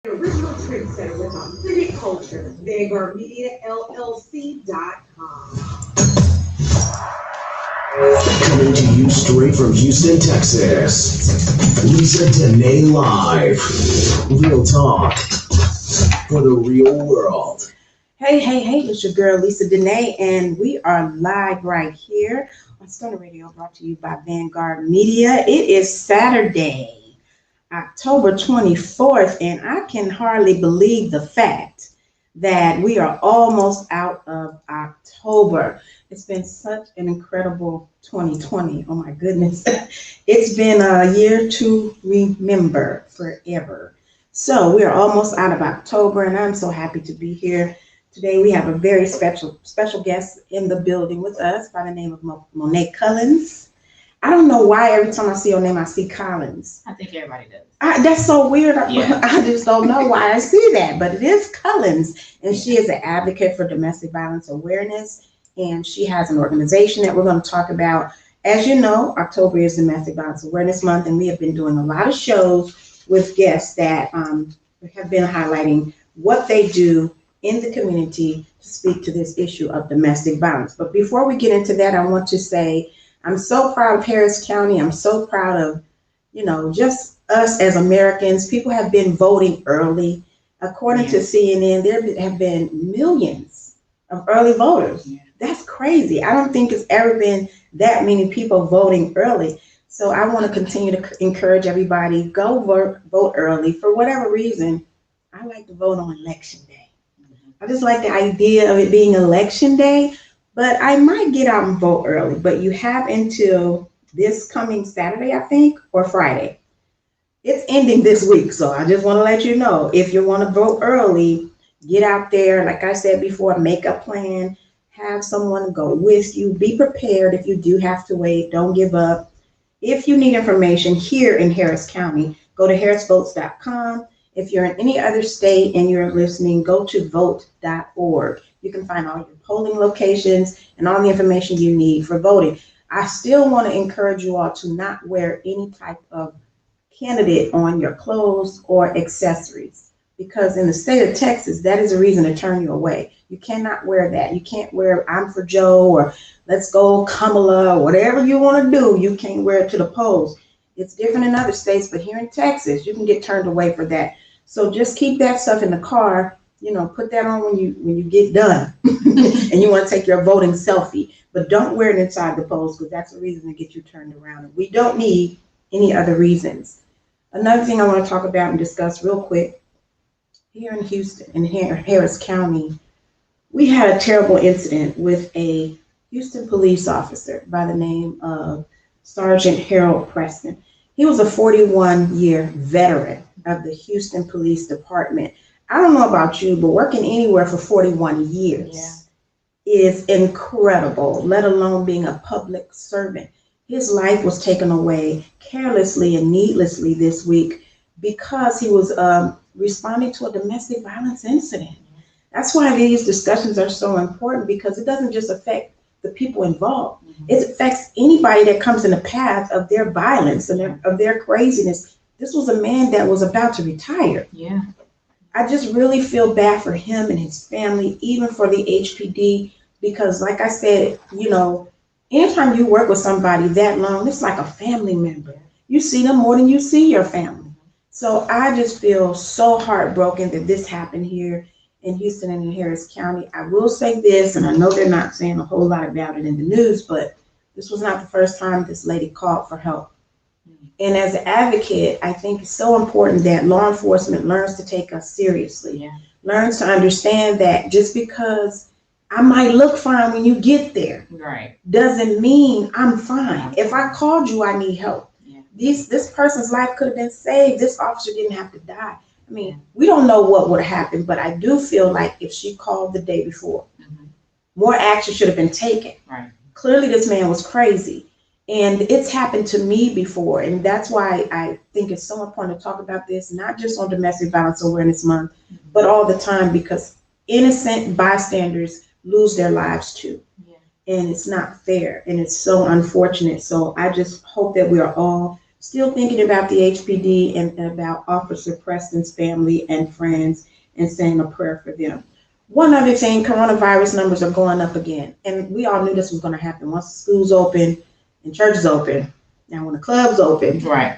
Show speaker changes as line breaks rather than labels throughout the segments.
Original trendsetter with authentic culture. VanguardMediaLLC.com.
Coming to you straight from Houston, Texas. Lisa Denae live. Real talk for the real world.
Hey, it's your girl Lisa Denae, and we are live right here on Stunner Radio, brought to you by Vanguard Media. It is Saturday, October 24th, and I can hardly believe the fact that we are almost out of October. It's been such an incredible 2020. Oh my goodness. It's been a year to remember forever. So we are almost out of October, and I'm so happy to be here. Today we have a very special guest in the building with us by the name of Monet Cullins. I don't know why every time I see your name I see Collins.
I think everybody does.
That's so weird.
Yeah.
I just don't know why I see that, but it is Cullins, and she is an advocate for domestic violence awareness, and she has an organization that we're going to talk about. As you know, October is Domestic Violence Awareness Month, and we have been doing a lot of shows with guests that have been highlighting what they do in the community to speak to this issue of domestic violence. But before we get into that, I want to say I'm so proud of Harris County. I'm so proud of, just us as Americans. People have been voting early. According to CNN, there have been millions of early voters. Yeah. That's crazy. I don't think it's ever been that many people voting early. So I want to continue to encourage everybody, go vote early. For whatever reason, I like to vote on election day. I just like the idea of it being election day, but I might get out and vote early. But you have until this coming Saturday, I think, or Friday. It's ending this week, so I just want to let you know, if you want to vote early, get out there. Like I said before, make a plan, have someone go with you. Be prepared if you do have to wait. Don't give up. If you need information here in Harris County, go to harrisvotes.com. If you're in any other state and you're listening, go to vote.org. You can find all your polling locations and all the information you need for voting. I still want to encourage you all to not wear any type of candidate on your clothes or accessories, because in the state of Texas, that is a reason to turn you away. You cannot wear that. You can't wear I'm for Joe or let's go Kamala or whatever you want to do. You can't wear it to the polls. It's different in other states, but here in Texas, you can get turned away for that. So just keep that stuff in the car, put that on when you get done and you want to take your voting selfie, but don't wear it inside the polls, because that's a reason to get you turned around. And we don't need any other reasons. Another thing I want to talk about and discuss real quick, here in Houston, in Harris County, we had a terrible incident with a Houston police officer by the name of Sergeant Harold Preston. He was a 41-year veteran of the Houston Police Department. I don't know about you, but working anywhere for 41 years is incredible, let alone being a public servant. His life was taken away carelessly and needlessly this week because he was responding to a domestic violence incident. That's why these discussions are so important, because it doesn't just affect the people involved. It affects anybody that comes in the path of their violence and of their craziness. This was a man that was about to retire.
Yeah.
I just really feel bad for him and his family, even for the HPD, because like I said, anytime you work with somebody that long, it's like a family member. You see them more than you see your family. So I just feel so heartbroken that this happened here in Houston and in Harris County. I will say this, and I know they're not saying a whole lot about it in the news, but this was not the first time this lady called for help. And as an advocate, I think it's so important that law enforcement learns to take us seriously, learns to understand that just because I might look fine when you get there, doesn't mean I'm fine. If I called you, I need help. This person's life could have been saved. This officer didn't have to die. I mean, we don't know what would have happened, but I do feel like if she called the day before, more action should have been taken. Clearly, this man was crazy. And it's happened to me before. And that's why I think it's so important to talk about this, not just on Domestic Violence Awareness Month, but all the time, because innocent bystanders lose their lives too. And it's not fair. And it's so unfortunate. So I just hope that we are all Still thinking about the HPD and about Officer Preston's family and friends and saying a prayer for them. One other thing, coronavirus numbers are going up again. And we all knew this was going to happen once the schools open and churches open. Now, when the clubs open,
Right.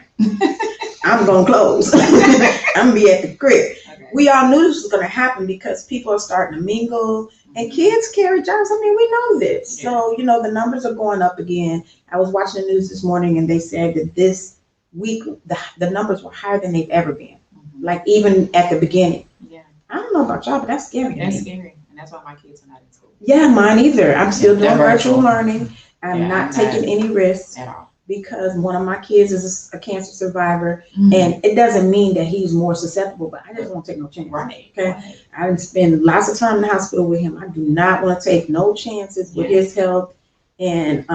I'm going to close. I'm going to be at the crib.
Okay.
We all knew this was going to happen because people are starting to mingle and kids carry germs. I mean, we know this.
Yeah.
So, the numbers are going up again. I was watching the news this morning and they said that this week, the numbers were higher than they've ever been.
Mhm.
Like even at the beginning.
Yeah.
I don't know about y'all, but that's scary.
That's scary. And that's why my kids are not in school.
Yeah, mine either. I'm still doing
They're
virtual
virtual.
learning. I'm
Yeah,
not
I'm
taking any risks
At all.
because one of my kids is a cancer survivor.
Mhm.
And it doesn't mean that he's more susceptible, but I just won't take no chance.
Right.
Okay.
Right.
I didn't spend lots of time in the hospital with him. I do not want to take no chances with his health and,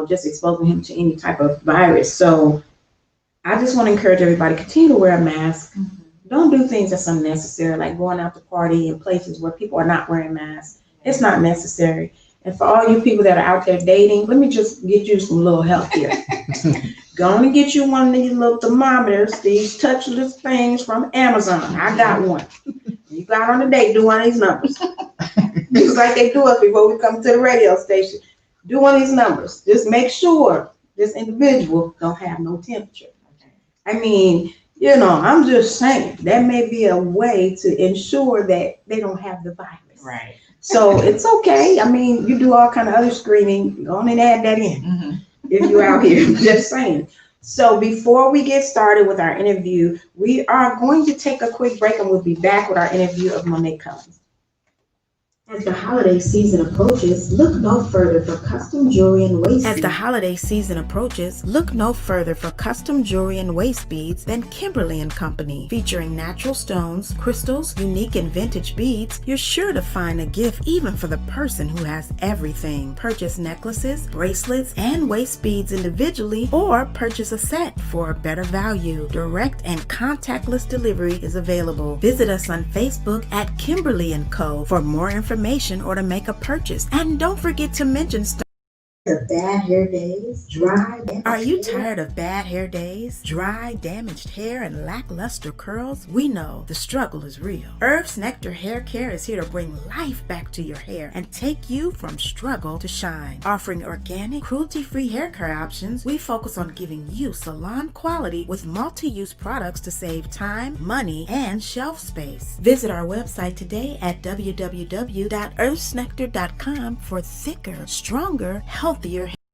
just exposing him to any type of virus. So I just want to encourage everybody, continue to wear a mask.
Mhm.
Don't do things that's unnecessary, like going out to party in places where people are not wearing masks. It's not necessary. And for all you people that are out there dating, let me just get you some little help here. Go on and get you one of these little thermometers, these touchless things from Amazon. I got one. You got on a date, do one of these numbers. Just like they do us before we come to the radio station. Do one of these numbers. Just make sure this individual don't have no temperature.
Okay.
I mean, I'm just saying that may be a way to ensure that they don't have the virus.
Right.
So it's okay. I mean, you do all kind of other screening. Go on and add that in
Mm-hmm.
if you're out here. Just saying. So before we get started with our interview, we are going to take a quick break and we'll be back with our interview of Monet Cullins. As the holiday season approaches, look no further for custom jewelry and waist beads. As the holiday season approaches, look no further for custom jewelry and waist beads than Kimberly & Company. Featuring natural stones, crystals, unique and vintage beads, you're sure to find a gift even for the person who has everything. Purchase necklaces, bracelets, and waist beads individually or purchase a set for a better value. Direct and contactless delivery is available. Visit us on Facebook at Kimberly & Co. for more information or to make a purchase. And don't forget to mention bad hair days, dry, damaged Are you tired of bad hair days, dry, damaged hair, and lackluster curls? We know the struggle is real. Earth's Nectar Hair Care is here to bring life back to your hair and take you from struggle to shine. Offering organic, cruelty-free hair care options, we focus on giving you salon quality with multi-use products to save time, money, and shelf space. Visit our website today at www.earthsnectar.com for thicker, stronger, healthier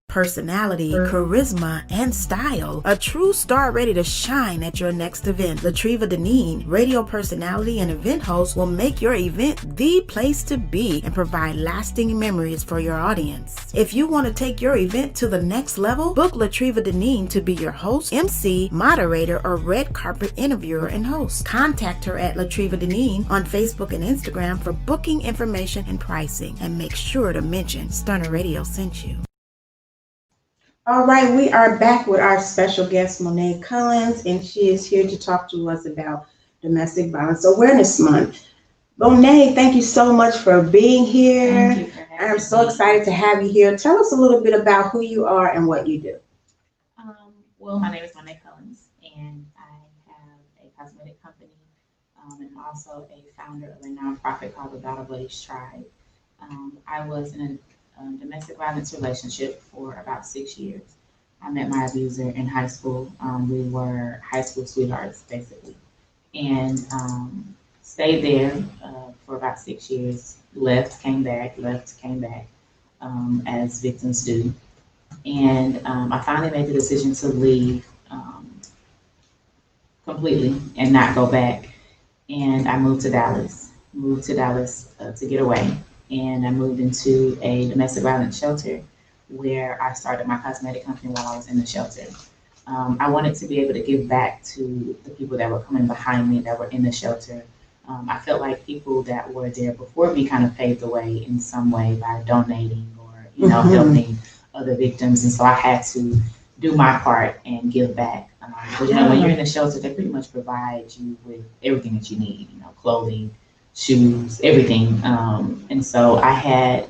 personality, charisma, and style. A true star ready to shine at your next event. Latriva Denae, radio personality and event host, will make your event the place to be and provide lasting memories for your audience. If you want to take your event to the next level, book Latriva Denae to be your host, MC, moderator, or red carpet interviewer and host. Contact her at Latriva Denae on Facebook and Instagram for booking information and pricing. And make sure to mention Stunner Radio sent you. All right, we are back with our special guest, Monet Cullins, and she is here to talk to us about Domestic Violence Awareness Month. Monet, thank you so much for being here.
Thank you for having
I'm so excited to have you here. Tell us a little bit about who you are and what you do.
Well, my name is Monet Cullins, and I have a cosmetic company, and I'm also a founder of a nonprofit called the Battle Buddies Tribe. I was in a domestic violence relationship for about 6 years. I met my abuser in high school. We were high school sweethearts, basically, and stayed there for about 6 years. Left, came back, as victims do. And I finally made the decision to leave completely and not go back. And I moved to Dallas to get away. And I moved into a domestic violence shelter where I started my cosmetic company while I was in the shelter. I wanted to be able to give back to the people that were coming behind me that were in the shelter. I felt like people that were there before me kind of paved the way in some way by donating or, helping other victims. And so I had to do my part and give back. But when you're in the shelter, they pretty much provide you with everything that you need, clothing, shoes, everything. And so I had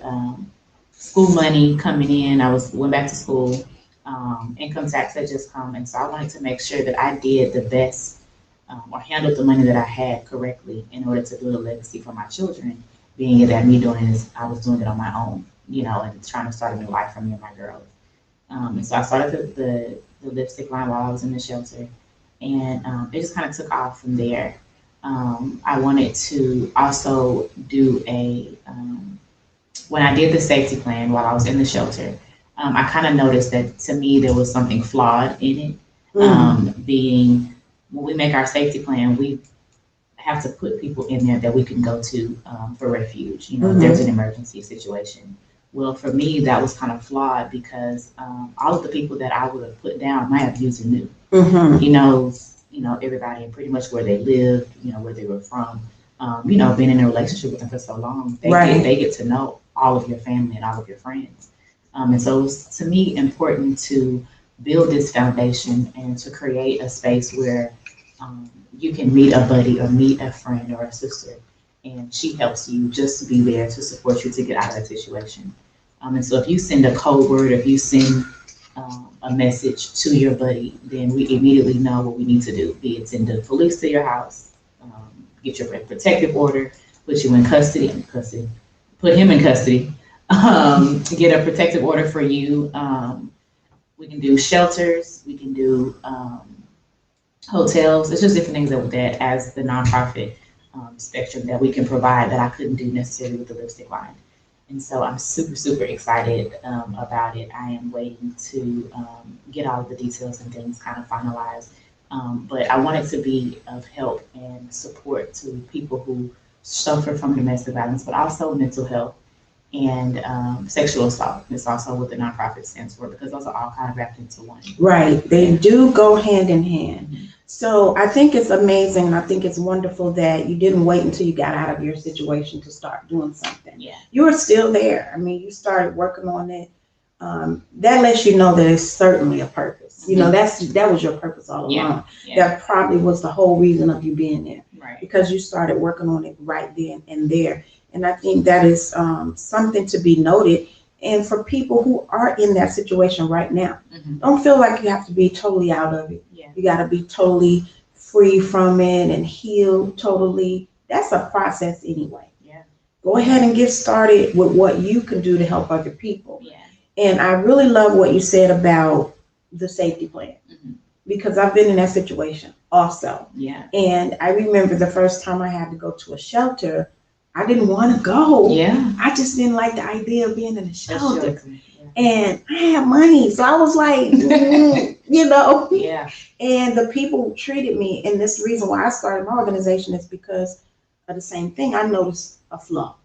school money coming in. Went back to school, income tax had just come, and so I wanted to make sure that I did the best or handled the money that I had correctly in order to build a legacy for my children. Being that me doing this, I was doing it on my own, and trying to start a new life for me and my girls. And so I started the lipstick line while I was in the shelter, and it just kind of took off from there. I wanted to also do when I did the safety plan while I was in the shelter, I kind of noticed that to me there was something flawed in it. Being when we make our safety plan, we have to put people in there that we can go to for refuge, if there's an emergency situation. Well, for me, that was kind of flawed because all of the people that I would have put down, my abuser knew. He knows, everybody and pretty much where they lived, where they were from. Being in a relationship with them for so long, they get to know all of your family and all of your friends. And so it was, to me, important to build this foundation and to create a space where you can meet a buddy or meet a friend or a sister, and she helps you just to be there to support you to get out of that situation. And so if you send a code word, if you send a message to your buddy, then we immediately know what we need to do. Be it send the police to your house, get your protective order, put you in custody, put him in custody, get a protective order for you. We can do shelters, we can do hotels. It's just different things that as the nonprofit spectrum that we can provide that I couldn't do necessarily with the lipstick line. And so I'm super, super excited about it. I am waiting to get all of the details and things kind of finalized. But I want it to be of help and support to people who suffer from domestic violence, but also mental health and sexual assault. It's also what the nonprofit stands for, because those are all kind of wrapped into one.
Right. They do go hand in hand. So I think it's amazing. And I think it's wonderful that you didn't wait until you got out of your situation to start doing something.
Yeah.
You were still there. I mean, you started working on it. That lets you know that it's certainly a purpose. That was your purpose all along.
Yeah.
That probably was the whole reason of you being there.
Right.
Because you started working on it right then and there. And I think that is something to be noted. And for people who are in that situation right now, don't feel like you have to be totally out of it.
Yeah.
You got to be totally free from it and healed totally. That's a process anyway.
Yeah.
Go ahead and get started with what you can do to help other people.
Yeah.
And I really love what you said about the safety plan, because I've been in that situation also.
Yeah.
And I remember the first time I had to go to a shelter, I didn't want to go.
Yeah.
I just didn't like the idea of being in a shelter.
Yeah.
And I had money. So I was like,
Yeah.
And the people who treated me, and this reason why I started my organization is because of the same thing. I noticed a flaw.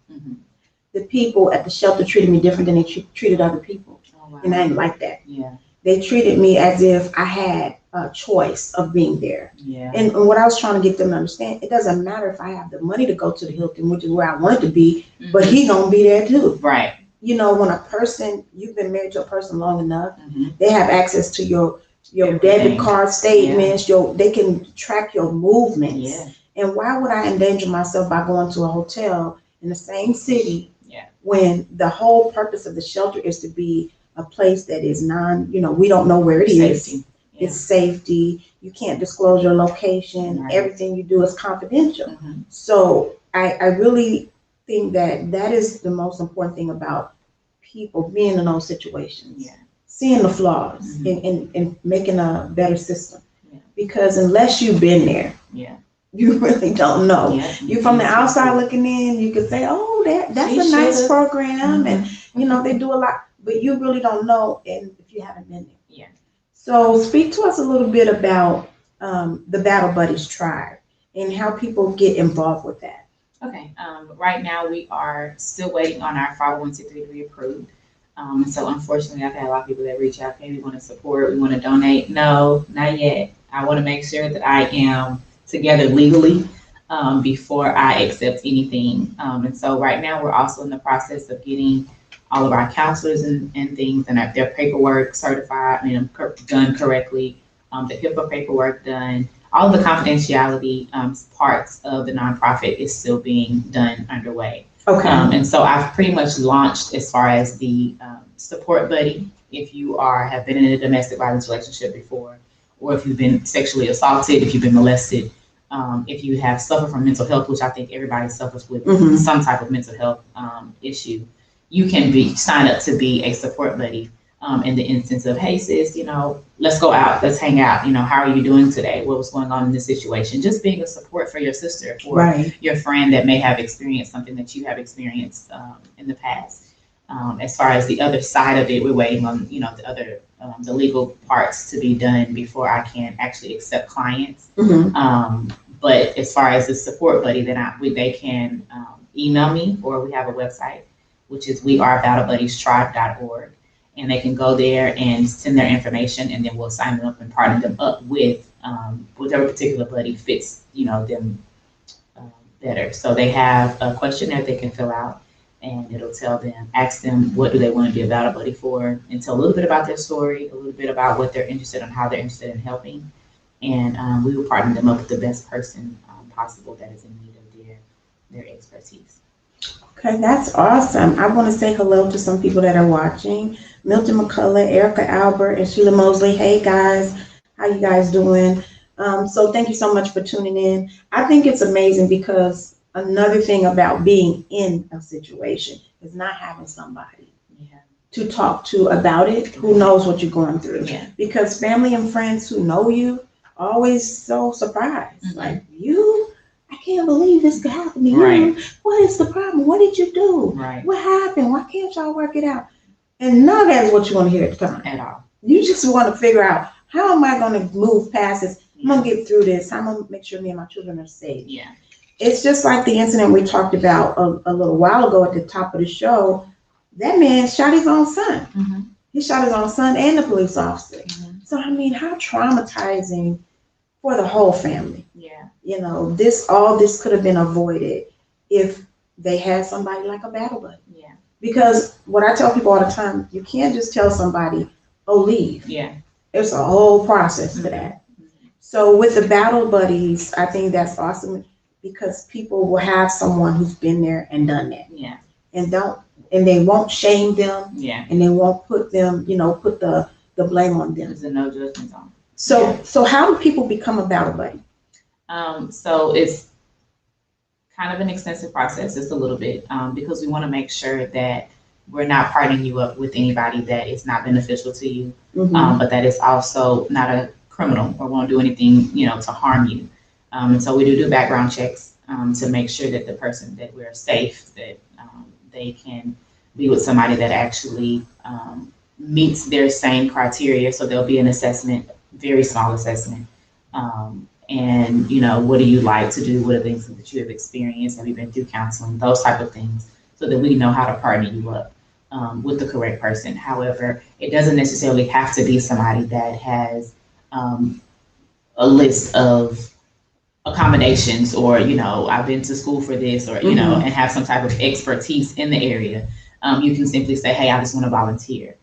The people at the shelter treated me different than they treated other people.
Oh, wow.
And I didn't like that.
Yeah.
They treated me as if I had a choice of being there.
Yeah.
And what I was trying to get them to understand, it doesn't matter if I have the money to go to the Hilton, which is where I wanted to be, but he gonna be there too.
Right.
When a person, you've been married to a person long enough, they have access to your debit card statements, they can track your movements.
Yeah.
And why would I endanger myself by going to a hotel in the same city when the whole purpose of the shelter is to be a place that is we don't know where it is.
Safety. Yeah.
It's safety. You can't disclose your location.
Right.
Everything you do is confidential. So I really think that is the most important thing about people being in those situations.
Yeah.
Seeing the flaws and making a better system. Yeah. Because unless you've been there, you really don't know.
Yeah.
You from the outside looking in, you could say, oh, that's a nice program, and they do a lot, but you really don't know, and if you haven't been there.
Yeah.
So speak to us a little bit about the Battle Buddies tribe and how people get involved with that.
Okay. Right now we are still waiting on our 501c3 to be approved. So unfortunately, I've had a lot of people that reach out, hey, we want to support, we want to donate. No, not yet. I want to make sure that I am together legally before I accept anything. And so right now we're also in the process of getting all of our counselors and things and their paperwork certified, done correctly, the HIPAA paperwork done. All of the confidentiality parts of the nonprofit is still being done underway.
Okay.
And so I've pretty much launched as far as the support buddy if you have been in a domestic violence relationship before, or if you've been sexually assaulted, if you've been molested, if you have suffered from mental health, which I think everybody suffers with some type of mental health issue, you can sign up to be a support buddy. In the instance of, hey sis, let's go out, let's hang out. How are you doing today? What was going on in this situation? Just being a support for your sister or your friend that may have experienced something that you have experienced in the past. As far as the other side of it, we're waiting on the other the legal parts to be done before I can actually accept clients. But as far as the support buddy, then they can email me, or we have a website, which is wearebattlebuddiestribe.org. And they can go there and send their information, and then we'll sign them up and partner them up with whichever particular buddy fits, them better. So they have a questionnaire they can fill out, and it'll ask them what do they want to be a battle buddy for, and tell a little bit about their story, a little bit about what they're interested in, how they're interested in helping, and we will partner them up with the best person possible that is in need of their expertise.
Okay, that's awesome. I want to say hello to some people that are watching. Milton McCullough, Erica Albert, and Sheila Mosley. Hey guys, how you guys doing? So thank you so much for tuning in. I think it's amazing because another thing about being in a situation is not having somebody to talk to about it who knows what you're going through. Because family and friends who know you are always so surprised. Like, I can't believe this could happen to you. What is the problem? What did you do? What happened? Why can't y'all work it out? And none of that is what you want to hear at the time. At all. You just want to figure out, how am I going to move past this? I'm going to get through this. I'm going to make sure me and my children are safe. It's just like the incident we talked about a little while ago at the top of the show. That man shot his own son. He shot his own son and the police officer. So, I mean, how traumatizing for the whole family. All this could have been avoided if they had somebody like a battle buddy. Because what I tell people all the time, you can't just tell somebody, oh, leave. There's a whole process for that. So with the battle buddies, I think that's awesome because people will have someone who's been there and done that. And they won't shame them. And they won't put them, put the blame on them.
There's a no judgment zone.
So how do people become a battle buddy?
So it's kind of an extensive process, just a little bit, because we want to make sure that we're not partnering you up with anybody that is not beneficial to you, but that is also not a criminal or won't do anything, to harm you. And so we do background checks to make sure that the person that we're safe, that they can be with somebody that actually meets their same criteria. So there'll be an assessment, very small assessment. And, what do you like to do? What are things that you have experienced? Have you been through counseling? Those type of things, so that we know how to partner you up with the correct person. However, it doesn't necessarily have to be somebody that has a list of accommodations or, I've been to school for this or, and have some type of expertise in the area. You can simply say, hey, I just want to volunteer.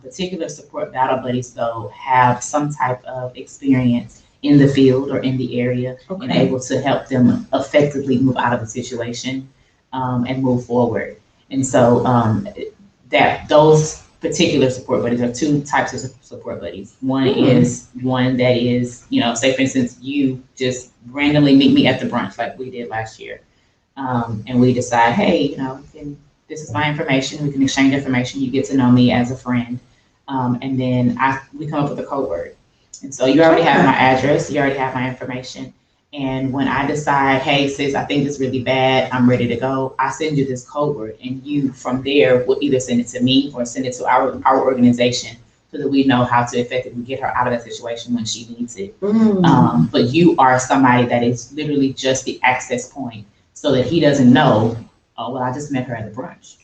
Particular support battle buddies, though, have some type of experience in the field or in the area and able to help them effectively move out of the situation and move forward. And so that those particular support buddies are two types of support buddies. One is one that is, say for instance, you just randomly meet me at the brunch like we did last year. And we decide, hey, this is my information. We can exchange information. You get to know me as a friend. And then we come up with a code word. And so you already have my address, you already have my information. And when I decide, hey, sis, I think it's really bad, I'm ready to go, I send you this code word. And you, from there, will either send it to me or send it to our organization so that we know how to effectively get her out of that situation when she needs it. But you are somebody that is literally just the access point so that he doesn't know, oh, well, I just met her at the brunch.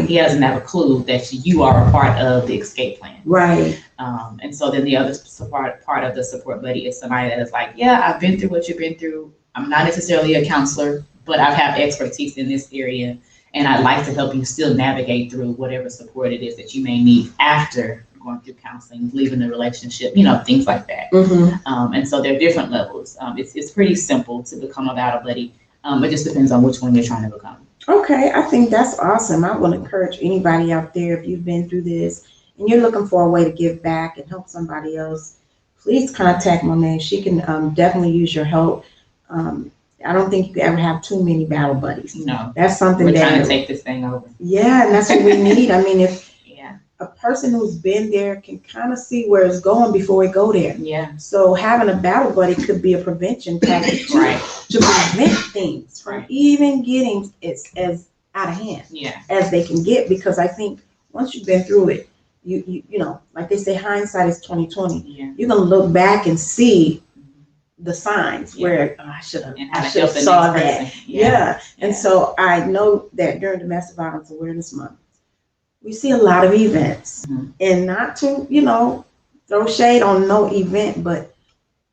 He doesn't have a clue that you are a part of the escape plan. And so then the other part of the support buddy is somebody that is like, yeah, I've been through what you've been through. I'm not necessarily a counselor, but I have expertise in this area. And I'd like to help you still navigate through whatever support it is that you may need after going through counseling, leaving the relationship, things like that. And so there are different levels. It's pretty simple to become a battle buddy. It just depends on which one you're trying to become.
Okay, I think that's awesome. I want to encourage anybody out there, if you've been through this and you're looking for a way to give back and help somebody else, please contact Monet. She can definitely use your help. I don't think you could ever have too many battle buddies.
No,
That's something
we're
that
trying to take this thing over.
Yeah, and that's what we need. I mean, if
Yeah,
a person who's been there can kind of see where it's going before we go there.
yeah,
So having a battle buddy could be a prevention tactic too,
right,
to prevent things from
Right.
even getting as out of hand
yeah,
as they can get. Because I think once you've been through it, you know, like they say, hindsight is 20/20.
yeah.
You're gonna look back and see the signs
Yeah.
where I should have
And how to
I should have
help the
saw
next
that.
person.
Yeah. And
Yeah.
so I know that during Domestic Violence Awareness Month, we see a lot of events.
Mhm.
And not to, you know, throw shade on no event, but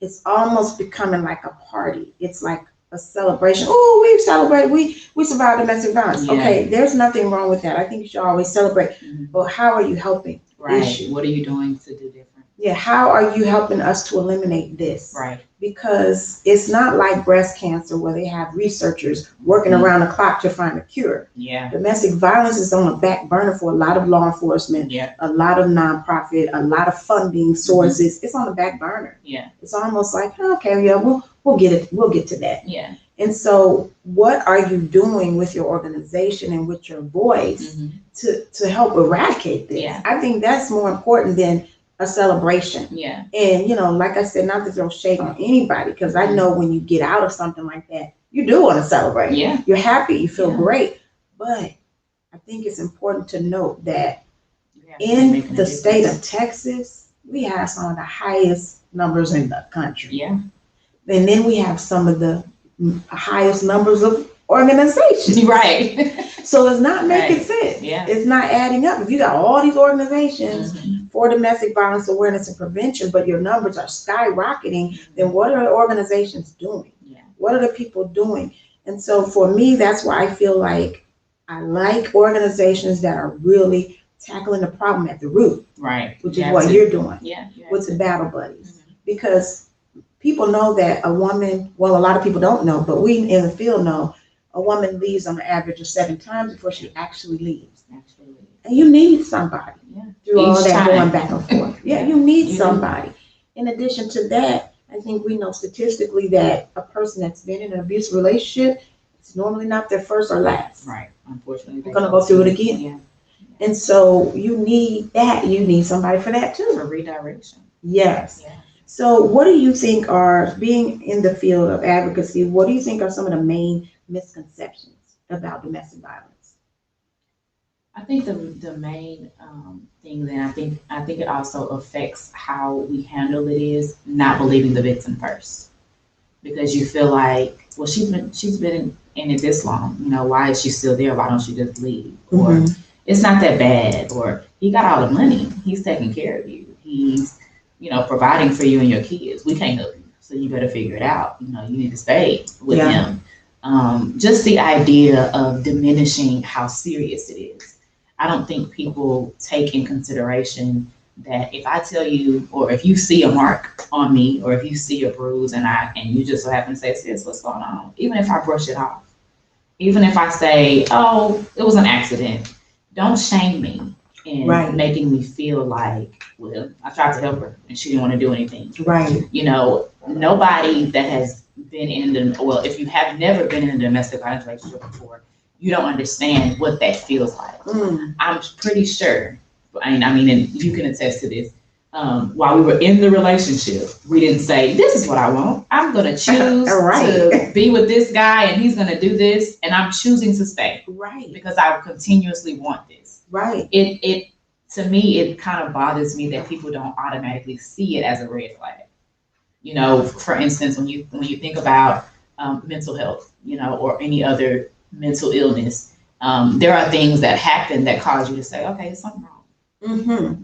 it's almost becoming like a party. It's like a celebration. Oh, we celebrate, we survived domestic violence.
Yeah.
Okay, there's nothing wrong with that. I think you should always celebrate.
Mhm.
But how are you helping?
Right.
Issue.
What are you doing to do different?
Yeah, how are you helping us to eliminate this?
Right.
Because it's not like breast cancer where they have researchers working
Mhm.
around the clock to find a cure.
Yeah.
Domestic violence is on the back burner for a lot of law enforcement,
Yeah.
a lot of nonprofit, a lot of funding sources. It's on the back burner.
Yeah.
It's almost like, okay, yeah, we'll get it. We'll get to that.
Yeah.
And so, what are you doing with your organization and with your voice
Mhm.
to help eradicate this?
Yeah.
I think that's more important than a celebration.
Yeah.
And, you know, like I said, not to throw shade on anybody, because I know when you get out of something like that, you do want to celebrate.
Yeah.
You're happy, you feel
Yeah.
great. But I think it's important to note that
Yeah.
in
Making a
the state
difference.
of Texas, we have some of the highest numbers in the country.
Yeah.
And then we have some of the highest numbers of organizations.
Right.
So it's not making
Right.
sense.
Yeah.
It's not adding up. If you got all these organizations
Mhm.
for domestic violence awareness and prevention, but your numbers are skyrocketing, then what are the organizations doing?
Yeah.
What are the people doing? And so for me, that's why I feel like I like organizations that are really tackling the problem at the root,
Right.
which
You
is
have
what
to-
you're doing
Yeah. You have
with
to.
the battle buddies.
Mhm.
Because people know that a woman, well, a lot of people don't know, but we in the field know a woman leaves on an average of 7 times before she actually leaves.
Absolutely.
And you need somebody
Yeah.
through all
Each
that
time.
going back and forth. Yeah, you need
You do.
somebody. In addition to that, I think we know statistically that a person that's been in an abusive relationship, it's normally not their first or last.
Right. Unfortunately.
We're gonna go through it again.
Yeah.
And so you need that. You need somebody for that too.
For redirection.
Yes.
Yeah.
So what do you think are, being in the field of advocacy, what do you think are some of the main misconceptions about domestic violence?
I think the main thing that I think it also affects how we handle it is not believing the victim first, because you feel like, well, she's been in it this long, you know, why is she still there? Why don't she just leave? Or
Mhm.
it's not that bad, or he got all the money, he's taking care of you, he's, you know, providing for you and your kids. We can't help you, so you better figure it out. You know, you need to stay with
Yeah.
him. Just the idea of diminishing how serious it is. I don't think people take in consideration that if I tell you, or if you see a mark on me, or if you see a bruise and you just so happen to say, sis, what's going on? Even if I brush it off, even if I say, oh, it was an accident, don't shame me in
Right.
making me feel like, well, I tried to help her and she didn't want to do anything.
Right.
You know, nobody that has been well, if you have never been in a domestic violence relationship before, you don't understand what that feels like.
Mm.
I'm pretty sure, I mean, and you can attest to this, while we were in the relationship, we didn't say, this is what I want. I'm going to choose
Right.
to be with this guy and he's going to do this, and I'm choosing to stay
Right.
because I continuously want this.
Right.
It to me, it kind of bothers me that people don't automatically see it as a red flag. You know, for instance, when you think about mental health, you know, or any other mental illness, there are things that happen that cause you to say, okay, there's something wrong.
Mm-hmm.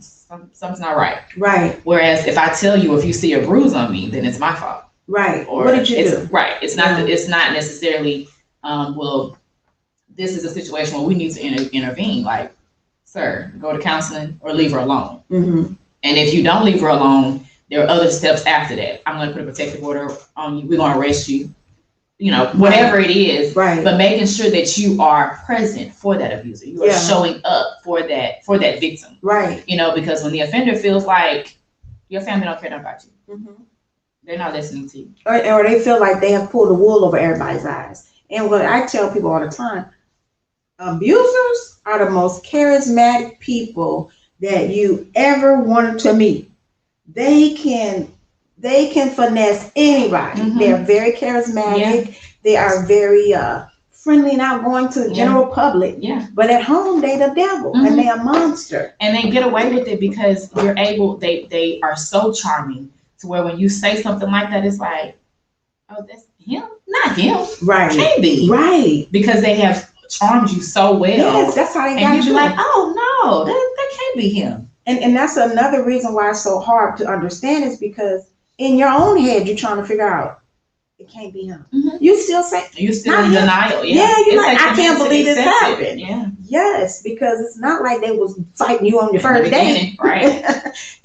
Something's not right.
Right.
Whereas if I tell you, if you see a bruise on me, then it's my fault.
Right.
Or
What did you
it's,
do?
Right. It's not.
Yeah.
It's not necessarily. Well, this is a situation where we need to intervene. Like, sir, go to counseling or leave her alone.
Mm-hmm.
And if you don't leave her alone, there are other steps after that. I'm going to put a protective order on you. We're going to arrest you. whatever it is.
Right.
But making sure that you are present for that abuser. You are
Yeah.
showing up for that victim.
Right.
Because when the offender feels like your family don't care about you,
Mm-hmm.
they're not listening to you.
Or they feel like they have pulled the wool over everybody's eyes. And what I tell people all the time, abusers are the most charismatic people that you ever wanted to meet. They can finesse anybody.
Mhm.
They're very charismatic.
Yeah.
They are very friendly and outgoing to the general public.
Yeah.
But at home, they the devil and they a monster.
And they get away with it because they are so charming to where when you say something like that, it's like, oh, that's him? Not him.
Right.
Can't be.
Right.
Because they have charmed you so well.
Yes, that's how they got
and you'd
you.
be like, oh no, that can't be him.
And that's another reason why it's so hard to understand is because in your own head, you're trying to figure out, it can't be him.
Mm-hmm.
You still say,
you're still in denial.
Yeah, you're like, I can't believe this happened.
Yeah.
Yes, because it's not like they was fighting you on your first day.
Right.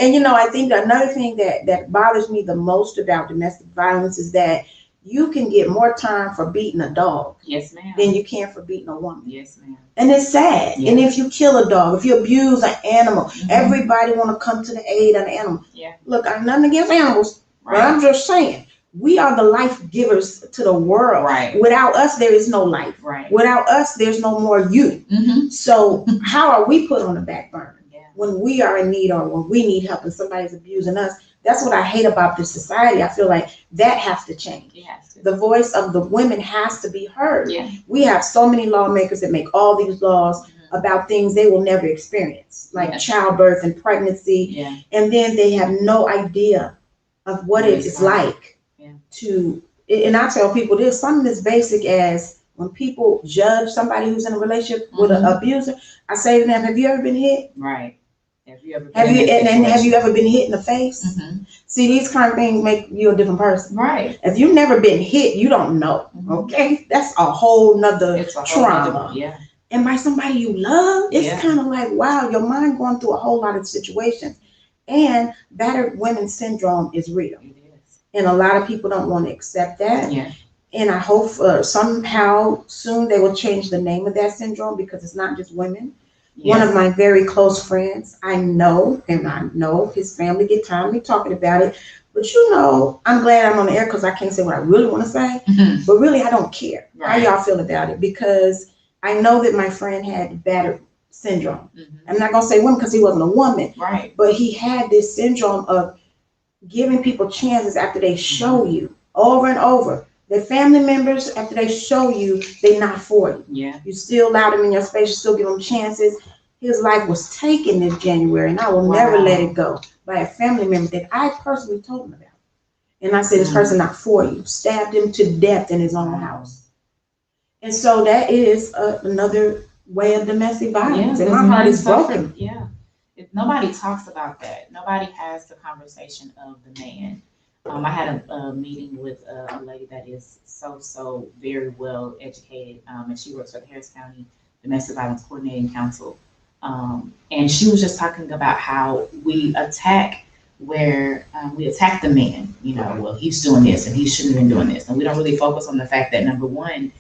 And I think another thing that bothers me the most about domestic violence is that you can get more time for beating a dog.
Yes, ma'am.
Than you can for beating a woman.
Yes, ma'am.
And it's sad.
Yeah.
And if you kill a dog, if you abuse an animal,
Mm-hmm.
everybody want to come to the aid of the animal.
Yeah.
Look, I'm nothing against animals,
Right.
but I'm just saying, we are the life givers to the world.
Right.
Without us, there is no life.
Right.
Without us, there's no more you.
Mm-hmm.
So how are we put on the back burner?
Yeah.
When we are in need or when we need help and somebody's abusing us? That's what I hate about this society. I feel like that has to change.
It has to.
The voice of the women has to be heard.
Yeah.
We have so many lawmakers that make all these laws about things they will never experience, like
Yes.
childbirth and pregnancy.
Yeah.
And then they have no idea of what it is like to, and I tell people this, something as basic as when people judge somebody who's in a relationship with an abuser, I say to them, have you ever been hit?
Right. Have you ever been
Have you ever been hit in the face?
Mm-hmm.
See, these kind of things make you a different person.
Right.
If you've never been hit, you don't know.
Mhm.
Okay? That's a whole nother
It's a whole
trauma.
other- yeah.
And by somebody you love, it's
Yeah.
kind of like, wow, your mind going through a whole lot of situations. And battered women syndrome is real.
It is.
And a lot of people don't want to accept that.
Yeah.
And I hope somehow soon they will change the name of that syndrome because it's not just women.
Yeah.
One of my very close friends, I know his family get tired of me talking about it. But I'm glad I'm on the air because I can't say what I really want to say.
Mhm.
But really, I don't care how
Right.
y'all feel about it because I know that my friend had battered syndrome.
Mhm.
I'm not going to say woman because he wasn't a woman,
Right.
but he had this syndrome of giving people chances after they show you over and over. Their family members, after they show you, they're not for you.
Yeah.
You still allow them in your space, you still give them chances. His life was taken this January, and I will never
Wow.
let it go, by a family member that I personally told him about. And I said, this person not for you. Stabbed him to death in his own house. And so that is another way of domestic violence. And my heart is broken.
Yeah. Nobody talks about that. Nobody has the conversation of the man. I had a meeting with a lady that is so very well educated, and she works for the Harris County Domestic Violence Coordinating Council. And she was just talking about how we attack the man. Well, he's doing this and he shouldn't have been doing this, and we don't really focus on the fact that number one,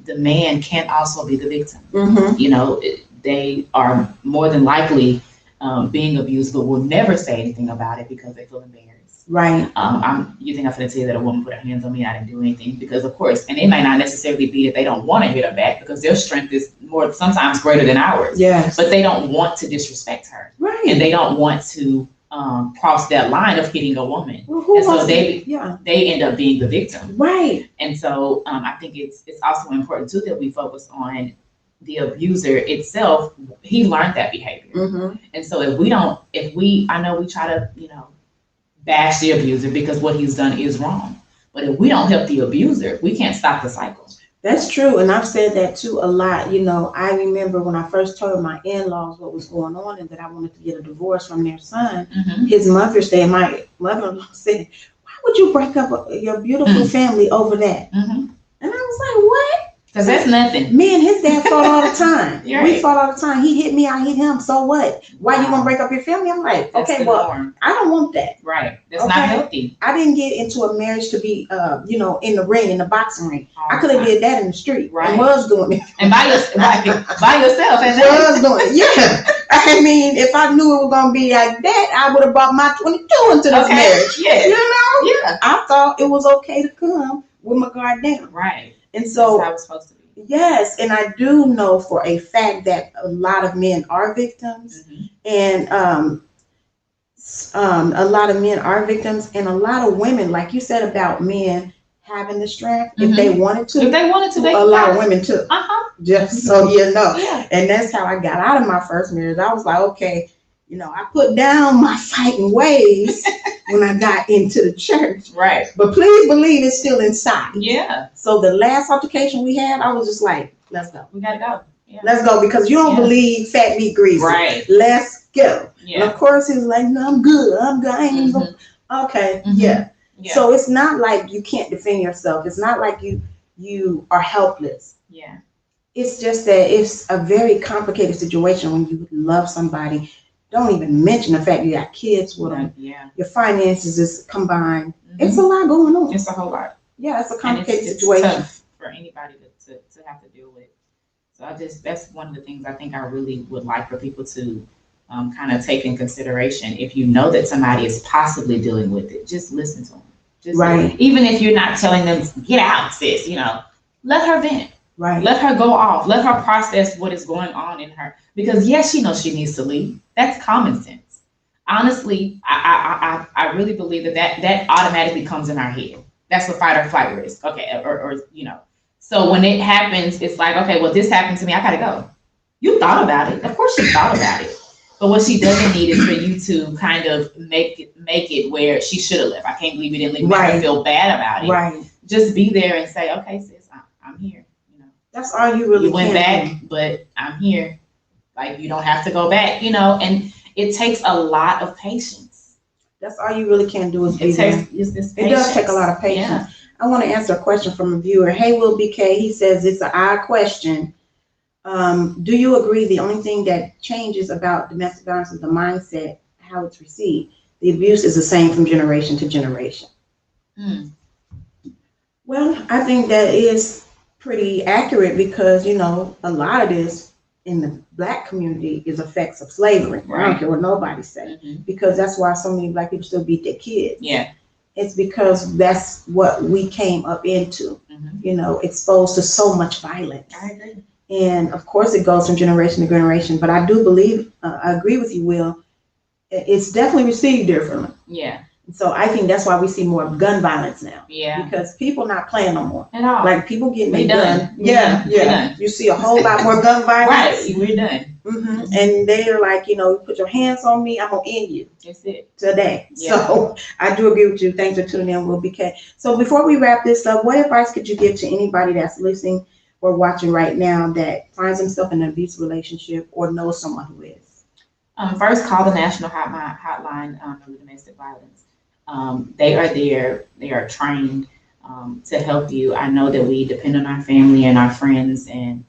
the man can also be the victim.
Mm-hmm.
They are more than likely being abused, but will never say anything about it because they feel embarrassed.
Right.
You think I'm going to tell you that a woman put her hands on me, I didn't do anything, because of course, and it might not necessarily be that they don't want to hit her back because their strength is sometimes greater than ours.
Yes.
But they don't want to disrespect her.
Right.
And they don't want to cross that line of hitting a woman.
Well,
and so they
yeah.
end up being the victim.
Right.
And so I think it's also important too that we focus on the abuser itself. He learned that behavior.
Mm-hmm.
And so I know we try to, bash the abuser because what he's done is wrong. But if we don't help the abuser, we can't stop the cycle.
That's true. And I've said that too a lot. I remember when I first told my in-laws what was going on and that I wanted to get a divorce from their son.
Mm-hmm.
His Mother's Day, my mother-in-law said, why would you break up your beautiful family over that?
Mm-hmm.
And I was like, what?
Because that's nothing.
Me and his dad fought all the time.
You're
We
right.
fought all the time. He hit me, I hit him. So what? Why you want to break up your family? I'm like,
That's
okay,
the
well,
norm.
I don't want that.
Right. That's
Okay.
not healthy.
I didn't get into a marriage to be, in the ring, in the boxing ring.
All
I
the
could have
time.
did that in the street.
Right.
And was doing it.
And by yourself. And
Was doing it. Yeah. I mean, if I knew it was gonna be like that, I would have brought my 22 into this marriage.
Yeah.
You know?
Yeah.
I thought it was okay to come with my guard down.
Right.
And so
That's how it's supposed to be.
yes, and I do know for a fact that a lot of men are victims, and a lot of men are victims, and a lot of women, like you said about men having the strength, if they wanted to,
If they wanted to, they
a
could.
lot of women too. Just so you know,
Yeah.
and that's how I got out of my first marriage. I was like, okay, I put down my fighting ways when I got into the church.
Right.
But please believe it's still inside.
Yeah.
So the last altercation we had, I was just like, let's go.
We gotta go. Yeah.
Let's go, because you don't
Yeah.
believe fat meat greasy.
Right.
Let's go. And
Yeah.
of course he was like, no, I'm good. I ain't even gonna. Okay, yeah.
Yeah.
So it's not like you can't defend yourself. It's not like you are helpless.
Yeah.
It's just that it's a very complicated situation when you love somebody. Don't even mention the fact you got kids with them.
Yeah.
Your finances is combined. It's a lot going on.
It's a whole lot.
Yeah, it's a
And
complicated
it's
situation.
tough for anybody to have to deal with. So that's one of the things I think I really would like for people to kind of take in consideration. If you know that somebody is possibly dealing with it, just listen to them. Just
Right.
Even if you're not telling them, get out, sis, let her vent.
Right.
Let her go off. Let her process what is going on in her. Because yes, she knows she needs to leave. That's common sense. Honestly, I really believe that automatically comes in our head. That's the fight or flight risk. Okay, or. So when it happens, it's like, okay, well, this happened to me. I gotta go. You thought about it. Of course, you thought about it. But what she doesn't need is for you to kind of make it where she should have left. I can't believe you didn't leave. Make her feel bad about it.
Right.
Just be there and say, okay, sis, I'm here.
That's all you really
You went
can
back,
do.
but I'm here. Like, you don't have to go back, and it takes a lot of patience.
That's all you really can do is be
It
there.
takes this
It does take a lot of patience.
Yeah.
I want to answer a question from a viewer. Hey, Will BK, he says it's an odd question. Do you agree the only thing that changes about domestic violence is the mindset, how it's received? The abuse is the same from generation to generation. Well, I think that is pretty accurate because, a lot of this in the Black community is effects of slavery. I don't care what nobody says, because that's why so many Black people still beat their kids.
Yeah.
It's because that's what we came up into, exposed to so much violence.
I agree.
And of course it goes from generation to generation, but I do believe, I agree with you, Will, it's definitely received differently.
Yeah.
So I think that's why we see more gun violence now.
Yeah.
Because people not playing no more.
At all.
Like people getting
We
their
done.
gun. Yeah,
We
yeah.
done.
You see a whole lot more gun violence.
Right. We're done.
And they're like, you put your hands on me, I'm gonna end you.
That's it.
Today.
Yeah.
So I do agree with you. Thanks for tuning in, Will BK. So before we wrap this up, what advice could you give to anybody that's listening or watching right now that finds himself in an abusive relationship or knows someone who is?
First, call the national hotline for domestic violence. They are there. They are trained to help you. I know that we depend on our family and our friends and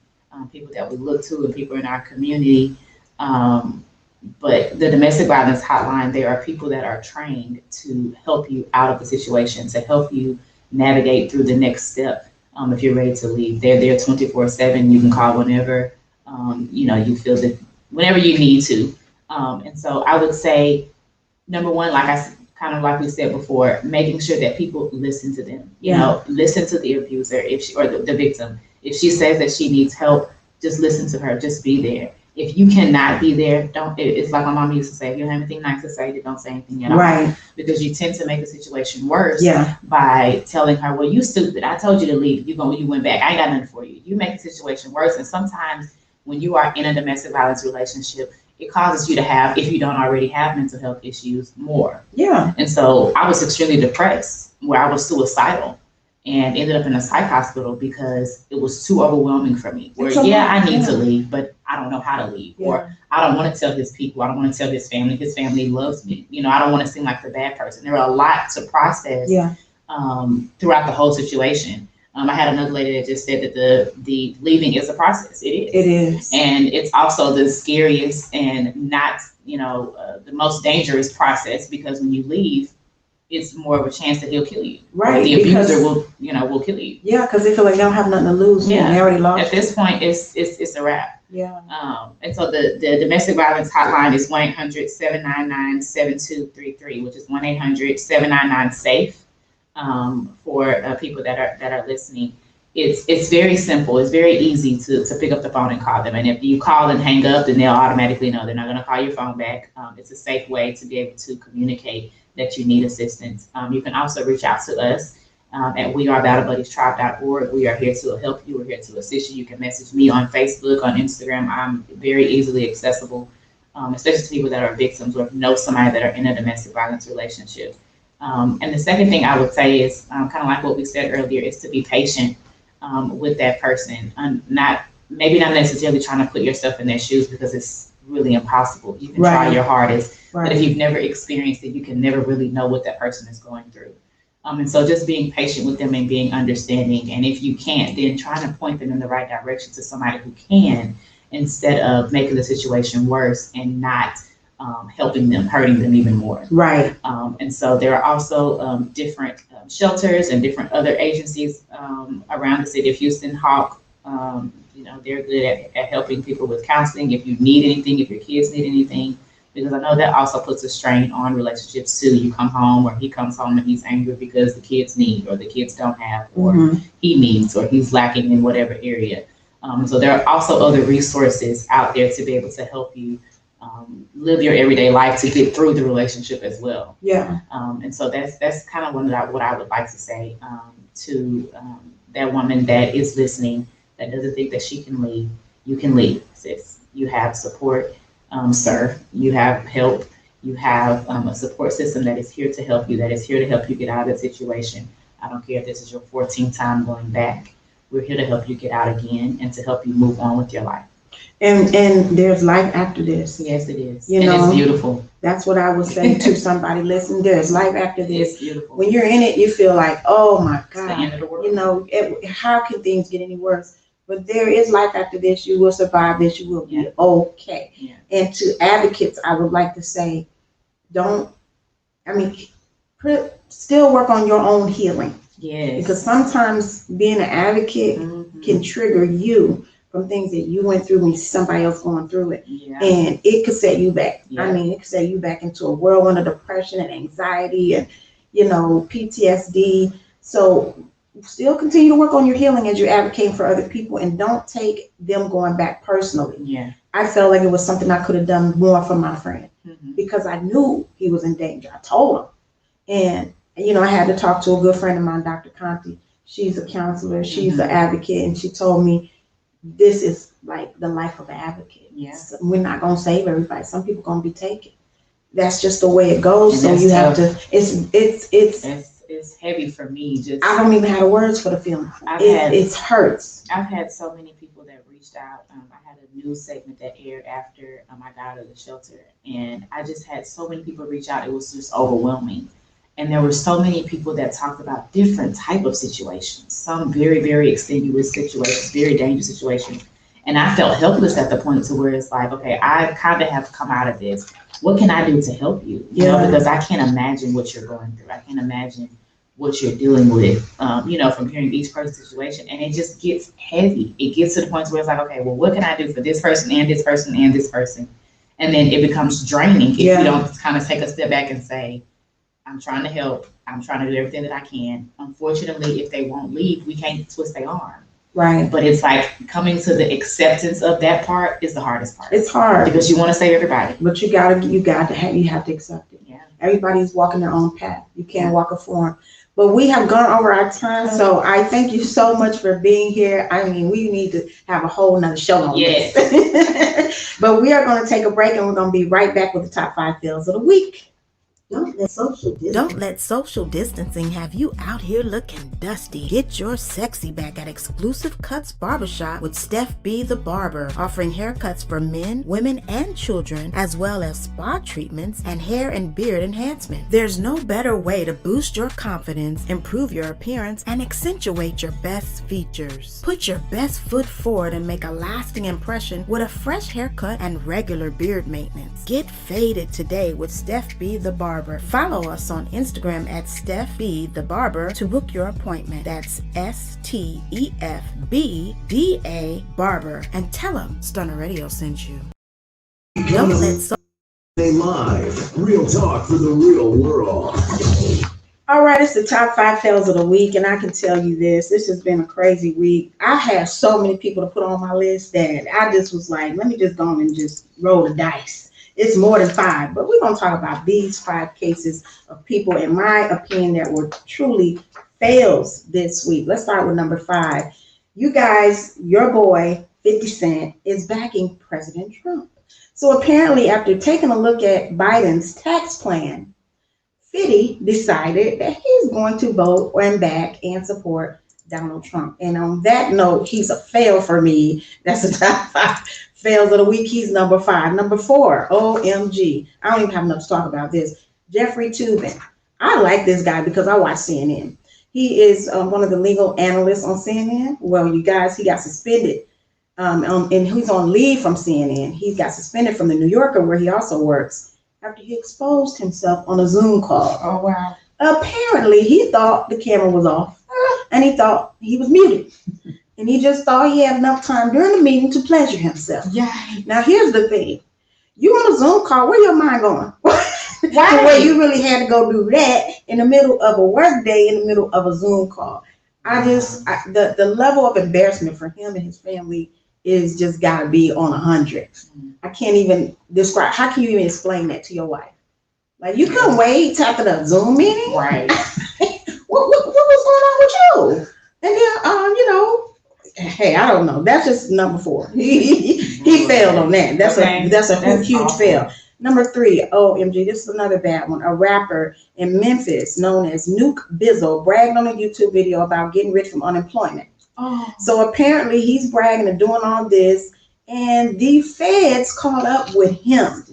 people that we look to and people in our community. But the domestic violence hotline, there are people that are trained to help you out of the situation, to help you navigate through the next step. If you're ready to leave, they're there 24/7. You can call whenever, you feel that whenever you need to. And so I would say, number one, like we said before, making sure that people listen to them. Listen to the abuser or the victim. If she says that she needs help, just listen to her. Just be there. If you cannot be there, don't. It's like my mom used to say: if you don't have anything nice to say, then don't say anything at all.
Right.
Because you tend to make the situation worse.
Yeah.
By telling her, "Well, you stupid. I told you to leave. You went back. I ain't got nothing for you." You make the situation worse. And sometimes when you are in a domestic violence relationship, it causes you to have, if you don't already have mental health issues, more.
Yeah.
And so I was extremely depressed, where I was suicidal and ended up in a psych hospital because it was too overwhelming for me. Where, I need to leave, but I don't know how to leave. Yeah. Or I don't want to tell his people. I don't want to tell his family. His family loves me. I don't want to seem like the bad person. There are a lot to process throughout the whole situation. I had another lady that just said that the leaving is a process. It is.
It is.
And it's also the scariest and not, the most dangerous process, because when you leave, it's more of a chance that he'll kill you.
Right.
Or the abuser will kill you.
Yeah, because they feel like they don't have nothing to lose.
Yeah.
They already lost.
At this point, it's a wrap.
Yeah.
And so the domestic violence hotline is 1-800-799-7233, which is 1-800-799-SAFE. For people that are listening, it's very simple. It's very easy to pick up the phone and call them. And if you call and hang up, then they'll automatically know they're not going to call your phone back. It's a safe way to be able to communicate that you need assistance. You can also reach out to us at wearebattlebuddiestribe.org. We are here to help you. We're here to assist you. You can message me on Facebook, on Instagram. I'm very easily accessible, especially to people that are victims or know somebody that are in a domestic violence relationship. And the second thing I would say is kind of like what we said earlier, is to be patient with that person. Maybe not necessarily trying to put yourself in their shoes, because it's really impossible. You can try your hardest, but if you've never experienced it, you can never really know what that person is going through. And so just being patient with them and being understanding. And if you can't, then trying to point them in the right direction to somebody who can, instead of making the situation worse and not helping them, hurting them even more. Right. And so there are also different shelters and different other agencies around the city of Houston. Hawk, they're good at helping people with counseling. If you need anything, if your kids need anything, because I know that also puts a strain on relationships too. You come home, or he comes home and he's angry because the kids need, or the kids don't have, or he needs, or he's lacking in whatever area. So there are also other resources out there to be able to help you live your everyday life, to get through the relationship as well. Yeah. And so that's kind of what I would like to say to that woman that is listening, that doesn't think that she can leave. You can leave, sis. You have support, sir. You have help. You have a support system that is here to help you, that is here to help you get out of that situation. I don't care if this is your 14th time going back. We're here to help you get out again and to help you move on with your life. And there's life after this. Yes, it is. It's beautiful. That's what I would say to somebody listening. There's life after this. It's beautiful. When you're in it, you feel like, oh my God, it's the end of the world. How can things get any worse? But there is life after this. You will survive this. You will be okay. Yeah. And to advocates, I would like to say, still work on your own healing. Yes. Because sometimes being an advocate can trigger you from things that you went through when somebody else going through it. Yeah. And it could set you back. Yeah. It could set you back into a whirlwind of depression and anxiety and, PTSD. So still continue to work on your healing as you're advocating for other people, and don't take them going back personally. Yeah. I felt like it was something I could have done more for my friend because I knew he was in danger. I told him. And, I had to talk to a good friend of mine, Dr. Conti. She's a counselor. She's an advocate. And she told me, this is like the life of an advocate. Yes. So we're not going to save everybody. Some people going to be taken. That's just the way it goes. So you have to, it's heavy for me. I don't even have the words for the feeling. It hurts. I've had so many people that reached out. I had a news segment that aired after I got out of the shelter, and I just had so many people reach out. It was just overwhelming. And there were so many people that talked about different type of situations, some very, very extenuous situations, very dangerous situations. And I felt helpless at the point to where it's like, okay, I kind of have come out of this. What can I do to help you? Because I can't imagine what you're going through. I can't imagine what you're dealing with, from hearing each person's situation. And it just gets heavy. It gets to the point where it's like, okay, well, what can I do for this person and this person and this person? And then it becomes draining if you don't kind of take a step back and say, I'm trying to help. I'm trying to do everything that I can. Unfortunately, if they won't leave, we can't twist their arm. Right. But it's like coming to the acceptance of that part is the hardest part. It's hard because you want to save everybody. But you have to accept it. Yeah. Everybody's walking their own path. You can't walk a form. But we have gone over our time, so I thank you so much for being here. We need to have a whole nother show on this. But we are going to take a break, and we're going to be right back with the top 5 feels of the week.
Don't let social distancing have you out here looking dusty. Get your sexy back at Exclusive Cuts Barbershop with Steph B. the Barber, offering haircuts for men, women, and children, as well as spa treatments and hair and beard enhancement. There's no better way to boost your confidence, improve your appearance, and accentuate your best features. Put your best foot forward and make a lasting impression with a fresh haircut and regular beard maintenance. Get faded today with Steph B. the Barber. Follow us on Instagram at Steph B. the Barber to book your appointment. That's STEFBDA Barber. And tell them Stunner Radio sent you. Don't let
Live, real talk for the real world.
All right, it's the top 5 fails of the week, and I can tell you this has been a crazy week. I have so many people to put on my list that I just was like, let me just go on and just roll the dice. It's more than 5, but we're going to talk about these 5 cases of people, in my opinion, that were truly fails this week. Let's start with number 5. You guys, your boy, 50 Cent, is backing President Trump. So apparently, after taking a look at Biden's tax plan, 50 decided that he's going to vote and back and support Donald Trump. And on that note, he's a fail for me. That's the top 5 fails of the week. He's number 5. Number 4, OMG. I don't even have enough to talk about this. Jeffrey Toobin. I like this guy because I watch CNN. He is one of the legal analysts on CNN. Well, you guys, he got suspended. And he's on leave from CNN. He got suspended from the New Yorker, where he also works, after he exposed himself on a Zoom call.
Oh, wow.
Apparently, he thought the camera was off, and he thought he was muted. And he just thought he had enough time during the meeting to pleasure himself.
Yeah.
Now, here's the thing. You on a Zoom call, where your mind going?
Right.
Where you really had to go do that in the middle of a work day, in the middle of a Zoom call. The level of embarrassment for him and his family is just got to be on 100. I can't even describe. How can you even explain that to your wife? Like, you couldn't wait after the Zoom meeting?
Right.
What was going on with you? And then, hey, I don't know. That's just number 4. He failed on that. That's a huge
awful.
fail. Number 3, OMG, this is another bad one. A rapper in Memphis known as Nuke Bizzle bragged on a YouTube video about getting rich from unemployment.
Oh.
So apparently he's bragging and doing all this, and the feds caught up with him.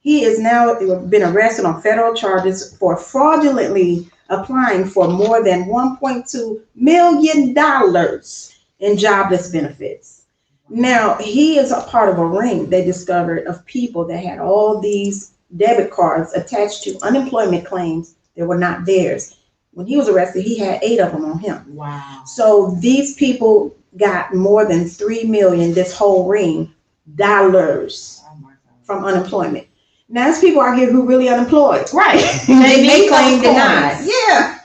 He is now been arrested on federal charges for fraudulently applying for more than $1.2 million in jobless benefits. Now, he is a part of a ring they discovered of people that had all these debit cards attached to unemployment claims that were not theirs. When he was arrested, he had 8 of them on him.
Wow.
So these people got more than $3 million, this whole ring, dollars from unemployment. Now, there's people out here who really unemployed.
Right.
They claim denied. Yeah.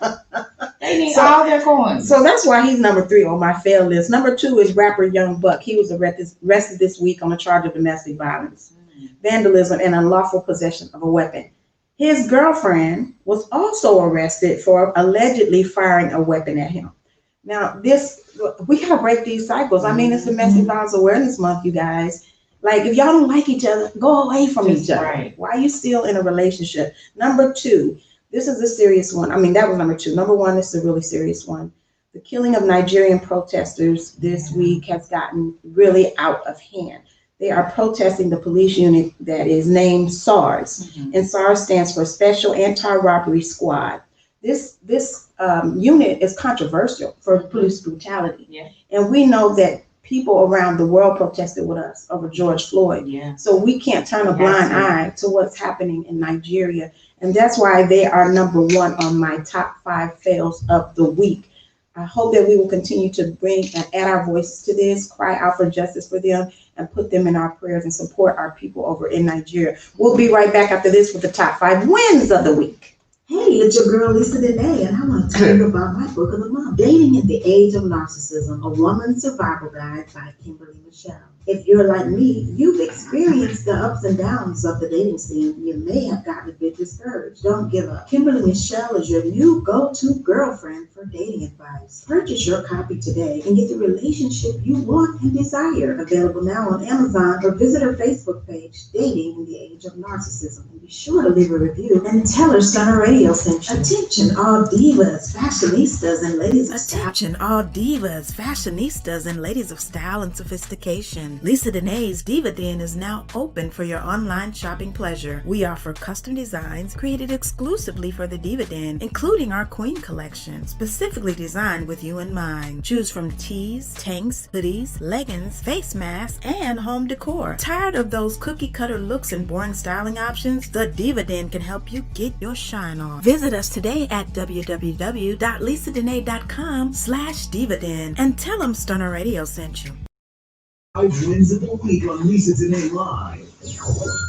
They need all their coins.
So that's why he's number 3 on my fail list. Number 2 is rapper Young Buck. He was arrested this week on a charge of domestic violence, vandalism, and unlawful possession of a weapon. His girlfriend was also arrested for allegedly firing a weapon at him. Now, we gotta break these cycles. I mean, it's Domestic Violence Awareness Month, you guys. Like, if y'all don't like each other, go away from each other.
Right.
Why are you still in a relationship? Number 2, this is a serious one. I mean, that was number 2. Number 1, this is a really serious one. The killing of Nigerian protesters this week has gotten really out of hand. They are protesting the police unit that is named SARS, and SARS stands for Special Anti-Robbery Squad. This unit is controversial for police brutality.
Yeah.
And we know that people around the world protested with us over George Floyd.
Yeah.
So we can't turn a blind eye to what's happening in Nigeria. And that's why they are number 1 on my top 5 fails of the week. I hope that we will continue to bring and add our voices to this, cry out for justice for them, and put them in our prayers and support our people over in Nigeria. We'll be right back after this with the top 5 wins of the week.
Hey, it's your girl Lisa Denae, and I want to tell you about my book of the month, Dating in the Age of Narcissism, A Woman's Survival Guide by Kimberly Michelle. If you're like me, you've experienced the ups and downs of the dating scene. You may have gotten a bit discouraged. Don't give up. Kimberly Michelle is your new go-to girlfriend for dating advice. Purchase your copy today and get the relationship you want and desire. Available now on Amazon, or visit her Facebook page, Dating in the Age of Narcissism. And be sure to leave a review and tell her Stunner Radio sent you. Attention all divas, fashionistas, and ladies of style. Attention all divas, fashionistas, and ladies of style and sophistication. Lisa Denae's Diva Den is now open for your online shopping pleasure. We offer custom designs created exclusively for the Diva Den, including our Queen collection, specifically designed with you in mind. Choose from tees, tanks, hoodies, leggings, face masks, and home decor. Tired of those cookie cutter looks and boring styling options? The Diva Den can help you get your shine on. Visit us today at www.lisadenae.com/Diva Den and tell them Stunner Radio sent you.
5 wins of the week on Lisa Denae Live.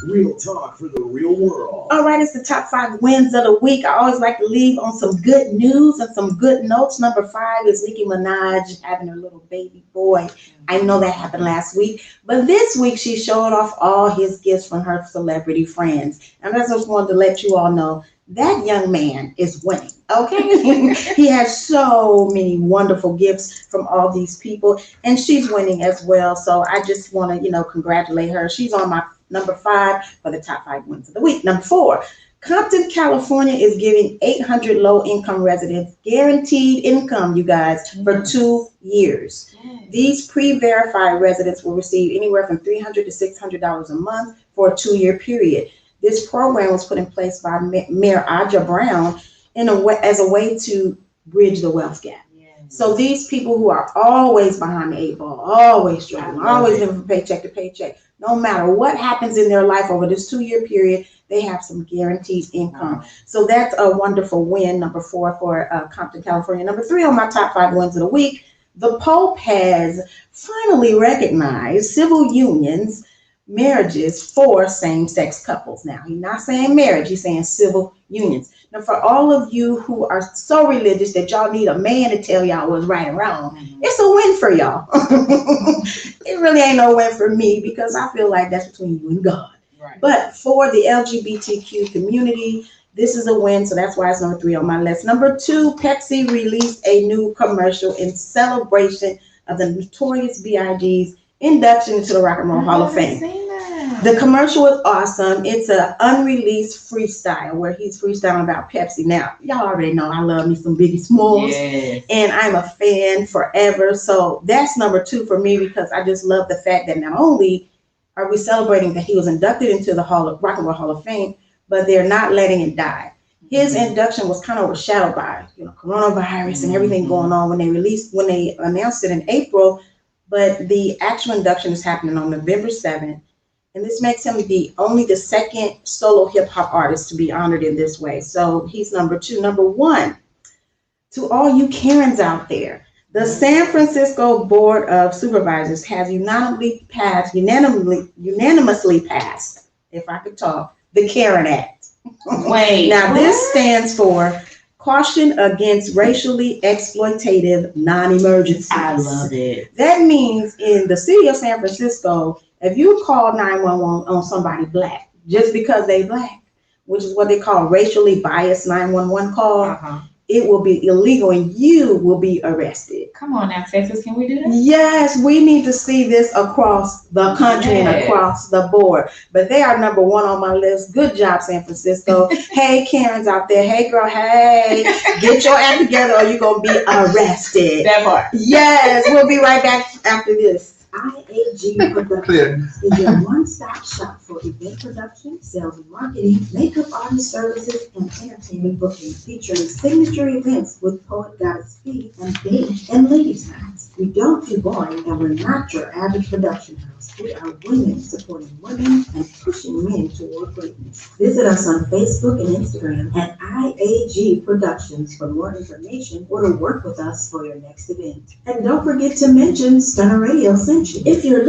Real talk for the real world.
All right, it's the top 5 wins of the week. I always like to leave on some good news and some good notes. Number 5 is Nicki Minaj having her little baby boy. I know that happened last week, but this week she showed off all his gifts from her celebrity friends. And I just wanted to let you all know that young man is winning, okay? He has so many wonderful gifts from all these people, and she's winning as well. So I just want to, congratulate her. She's on my number 5 for the top 5 wins of the week. Number 4, Compton, California is giving 800 low-income residents guaranteed income, you guys, for 2 years. These pre-verified residents will receive anywhere from $300 to $600 a month for a 2-year period. This program was put in place by Mayor Aja Brown as a way to bridge the wealth gap. So these people who are always behind the 8 ball, always struggling, always living from paycheck to paycheck, no matter what happens in their life over this 2-year period, they have some guaranteed income. So that's a wonderful win, number 4 for Compton, California. Number 3 on my top 5 wins of the week, the Pope has finally recognized civil unions, marriages for same-sex couples. Now, he's not saying marriage, he's saying civil unions. Now, for all of you who are so religious that y'all need a man to tell y'all what's right and wrong, it's a win for y'all. It really ain't no win for me because I feel like that's between you and God. Right. But for the LGBTQ community, this is a win, so that's why it's number 3 on my list. Number 2, Pepsi released a new commercial in celebration of the Notorious B.I.G.'s induction into the Rock and Roll Hall of Fame. The commercial was awesome. It's an unreleased freestyle where he's freestyling about Pepsi. Now, y'all already know I love me some Biggie Smalls, and I'm a fan forever. So that's number 2 for me because I just love the fact that not only are we celebrating that he was inducted into the Rock and Roll Hall of Fame, but they're not letting it die. His induction was kind of overshadowed by coronavirus and everything going on when they announced it in April. But the actual induction is happening on November 7th. And this makes him only the second solo hip hop artist to be honored in this way. So he's number 2. Number 1, to all you Karens out there, the San Francisco Board of Supervisors has unanimously passed, if I could talk, the Karen Act.
Wait.
Now this stands for Caution Against Racially Exploitative Non-Emergencies.
I love it.
That means in the city of San Francisco, if you call 911 on somebody black, just because they black, which is what they call racially biased 911 call, it will be illegal and you will be arrested.
Come on now, Texas, can we do that?
Yes, we need to see this across the country and across the board. But they are number 1 on my list. Good job, San Francisco. Hey, Karen's out there. Hey, girl, hey. Get your act together or you're going to be arrested.
That part.
Yes, we'll be right back after this.
IAG Productions is your one-stop shop for event production, sales and marketing, makeup artist services, and entertainment booking, featuring signature events with Poet Goddess Fee and Big and Ladies Nights. We don't do boring, and we're not your average production house. We are women supporting women and pushing men toward greatness. Visit us on Facebook and Instagram at IAG Productions for more information or to work with us for your next event. And don't forget to mention Stunner Radio sent you. If you're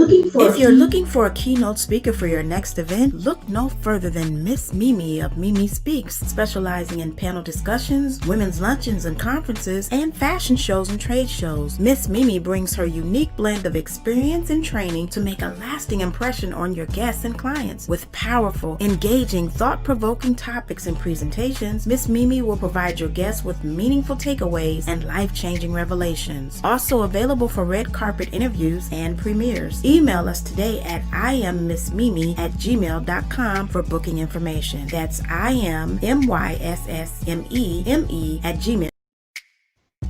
looking for a keynote speaker for your next
next event, look no further than Miss Mimi of Mimi Speaks, specializing in panel discussions, women's luncheons and conferences, and fashion shows and trade shows. Miss Mimi brings her unique blend of experience and training to make a lasting impression on your guests and clients. With powerful, engaging, thought-provoking topics and presentations, Miss Mimi will provide your guests with meaningful takeaways and life-changing revelations. Also available for red carpet interviews and premieres. Email us today at iammissmeme@gmail.com for booking information. That's iammissmeme@gmail.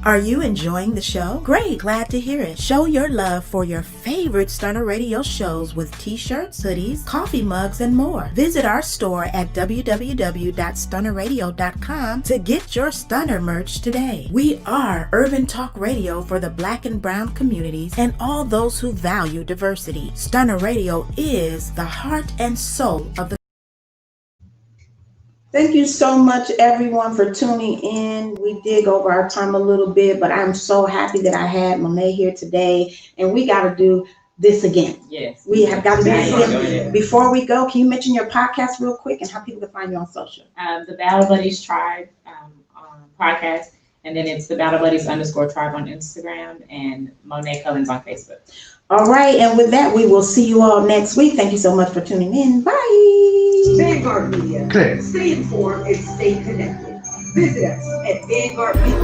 Are you enjoying the show? Great, glad to hear it. Show your love for your favorite Stunner Radio shows with t-shirts, hoodies, coffee mugs, and more. Visit our store at www.stunnerradio.com to get your Stunner merch today. We are Urban Talk Radio for the Black and Brown communities and all those who value diversity. Stunner Radio is the heart and soul of the. Thank you so much, everyone, for tuning in. We did go over our time a little bit, but I'm so happy that I had Monet here today, and we got to do this again.
Yes.
We have got to do this
Go
again.
ahead.
Before we go, can you mention your podcast real quick and how people can find you on social?
The Battle Buddies Tribe podcast, and then it's the Battle Buddies _tribe on Instagram and Monet Cullins on Facebook.
All right, and with that, we will see you all next week. Thank you so much for tuning in. Bye.
Vanguard Media.
Click.
Stay informed and stay connected. Visit us at Vanguard Media.